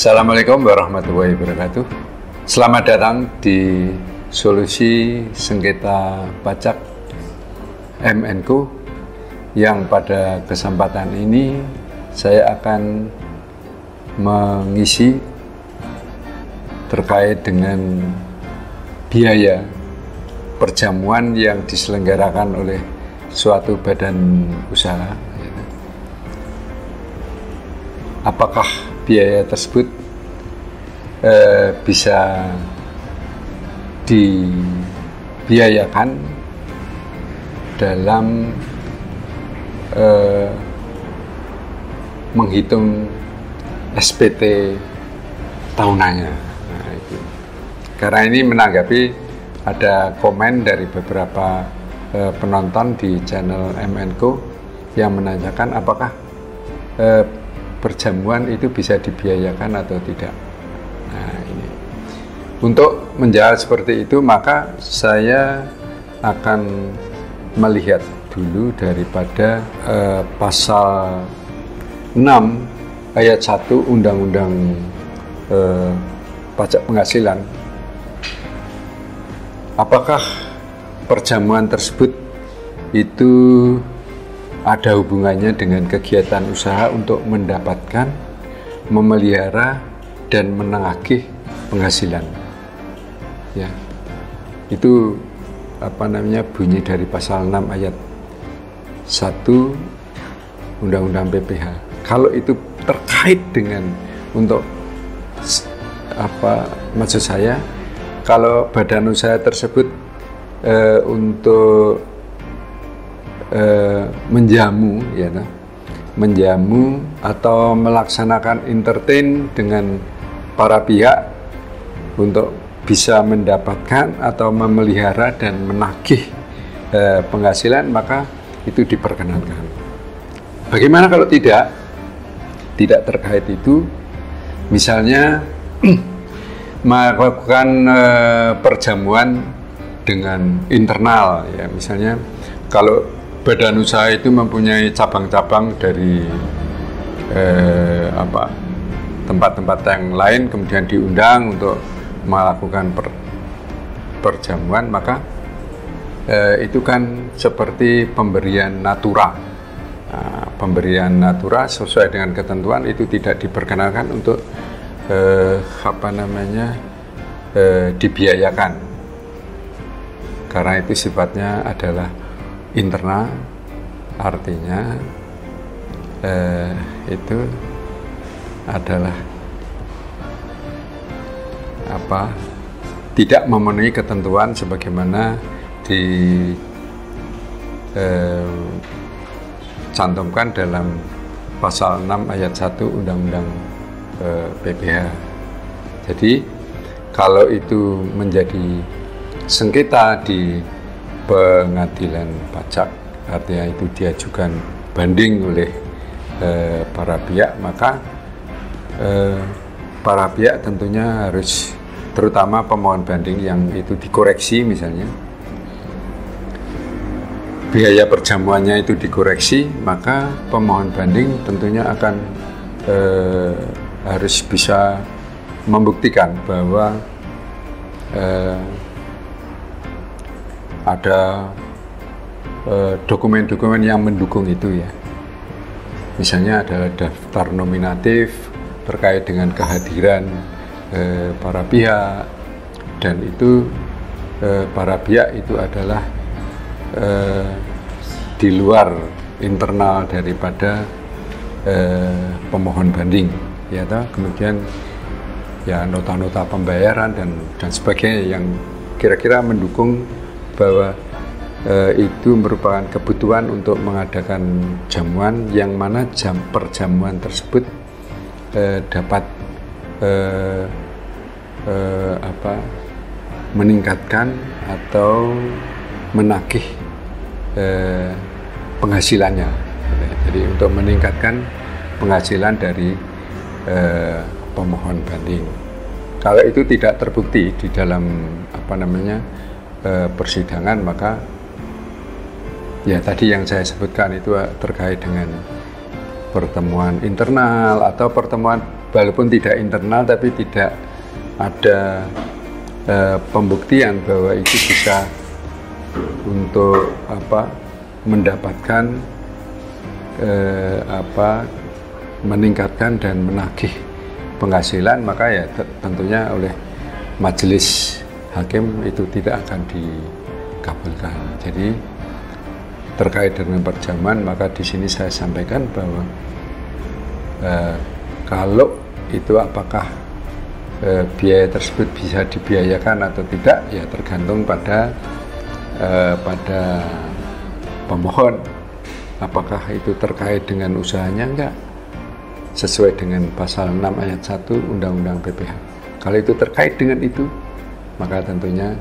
Assalamualaikum warahmatullahi wabarakatuh. Selamat datang di Solusi Sengketa Pajak MNCo, yang pada kesempatan ini saya akan mengisi terkait dengan biaya perjamuan yang diselenggarakan oleh suatu badan usaha. Apakah biaya tersebut bisa dibiayakan dalam menghitung SPT tahunannya. Nah, itu. Karena ini menanggapi ada komen dari beberapa penonton di channel MNCo yang menanyakan apakah perjamuan itu bisa dibiayakan atau tidak. Nah, ini untuk menjawab seperti itu, maka saya akan melihat dulu daripada pasal 6 ayat 1 Undang-Undang Pajak Penghasilan. Apakah perjamuan tersebut itu ada hubungannya dengan kegiatan usaha untuk mendapatkan, memelihara, dan menagih penghasilan. Ya, itu bunyi dari pasal 6 ayat 1 Undang-Undang PPH. Kalau itu terkait dengan untuk maksud saya, kalau badan usaha tersebut untuk menjamu atau melaksanakan entertain dengan para pihak untuk bisa mendapatkan atau memelihara dan menagih penghasilan, maka itu diperkenankan. Bagaimana kalau tidak terkait itu, misalnya melakukan perjamuan dengan internal, ya, misalnya kalau badan usaha itu mempunyai cabang-cabang dari tempat-tempat yang lain, kemudian diundang untuk melakukan perjamuan, maka itu kan seperti pemberian natura. Nah, pemberian natura sesuai dengan ketentuan itu tidak diperkenankan untuk dibiayakan, karena itu sifatnya adalah internal, artinya itu adalah tidak memenuhi ketentuan sebagaimana dicantumkan dalam pasal 6 ayat 1 Undang-Undang PPH. Jadi kalau itu menjadi sengketa di pengadilan pajak, artinya itu diajukan banding oleh para pihak, maka para pihak tentunya harus, terutama pemohon banding yang itu dikoreksi, misalnya biaya perjamuannya itu dikoreksi, maka pemohon banding tentunya akan harus bisa membuktikan bahwa ada dokumen-dokumen yang mendukung itu, ya. Misalnya adalah daftar nominatif terkait dengan kehadiran para pihak, dan itu para pihak itu adalah di luar internal daripada pemohon banding, ya toh. Kemudian ya nota-nota pembayaran dan sebagainya yang kira-kira mendukung bahwa itu merupakan kebutuhan untuk mengadakan jamuan, yang mana perjamuan tersebut dapat meningkatkan atau menagih penghasilannya. Jadi untuk meningkatkan penghasilan dari pemohon banding. Kalau itu tidak terbukti di dalam persidangan, maka ya tadi yang saya sebutkan itu terkait dengan pertemuan internal atau pertemuan walaupun tidak internal tapi tidak ada pembuktian bahwa itu bisa untuk mendapatkan meningkatkan dan menagih penghasilan, maka ya tentunya oleh majelis hakim itu tidak akan dikabulkan. Jadi terkait dengan perjamuan, maka di sini saya sampaikan bahwa kalau itu apakah biaya tersebut bisa dibiayakan atau tidak, ya tergantung pada pemohon. Apakah itu terkait dengan usahanya enggak, sesuai dengan pasal 6 ayat 1 Undang-Undang PPH. Kalau itu terkait dengan itu, maka tentunya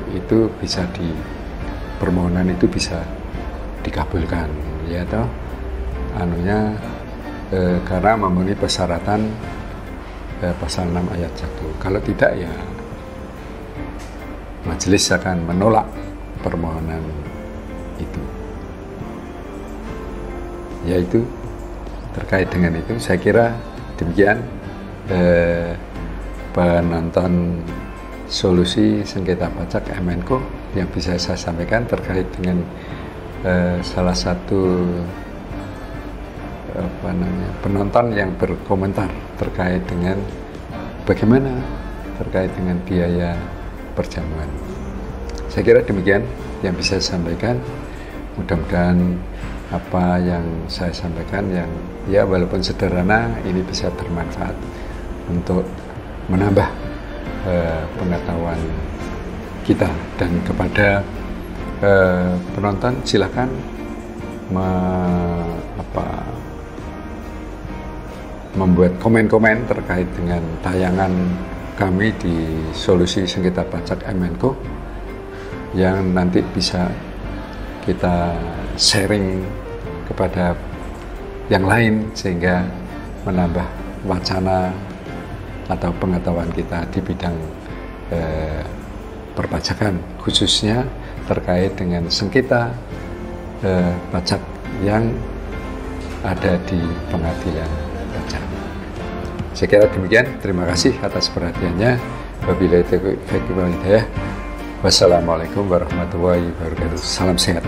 itu bisa permohonan itu bisa dikabulkan, ya toh, karena memenuhi persyaratan pasal 6 ayat 1. Kalau tidak, ya majelis akan menolak permohonan itu. Yaitu terkait dengan itu, saya kira demikian penonton solusi sengketa pajak Menko yang bisa saya sampaikan terkait dengan salah satu penonton yang berkomentar terkait dengan bagaimana terkait dengan biaya perjamuan. Saya kira demikian yang bisa saya sampaikan. Mudah-mudahan apa yang saya sampaikan yang ya walaupun sederhana ini bisa bermanfaat untuk menambah pengetahuan kita. Dan kepada penonton silakan membuat komen-komen terkait dengan tayangan kami di solusi sengketa pajak Menko yang nanti bisa kita sharing kepada yang lain sehingga menambah wacana atau pengetahuan kita di bidang perpajakan, khususnya terkait dengan sengketa pajak yang ada di pengadilan pajak. Saya kira demikian. Terima kasih atas perhatiannya. Wabillahi taufiq wal hidayah. Wassalamualaikum warahmatullahi wabarakatuh. Salam sehat.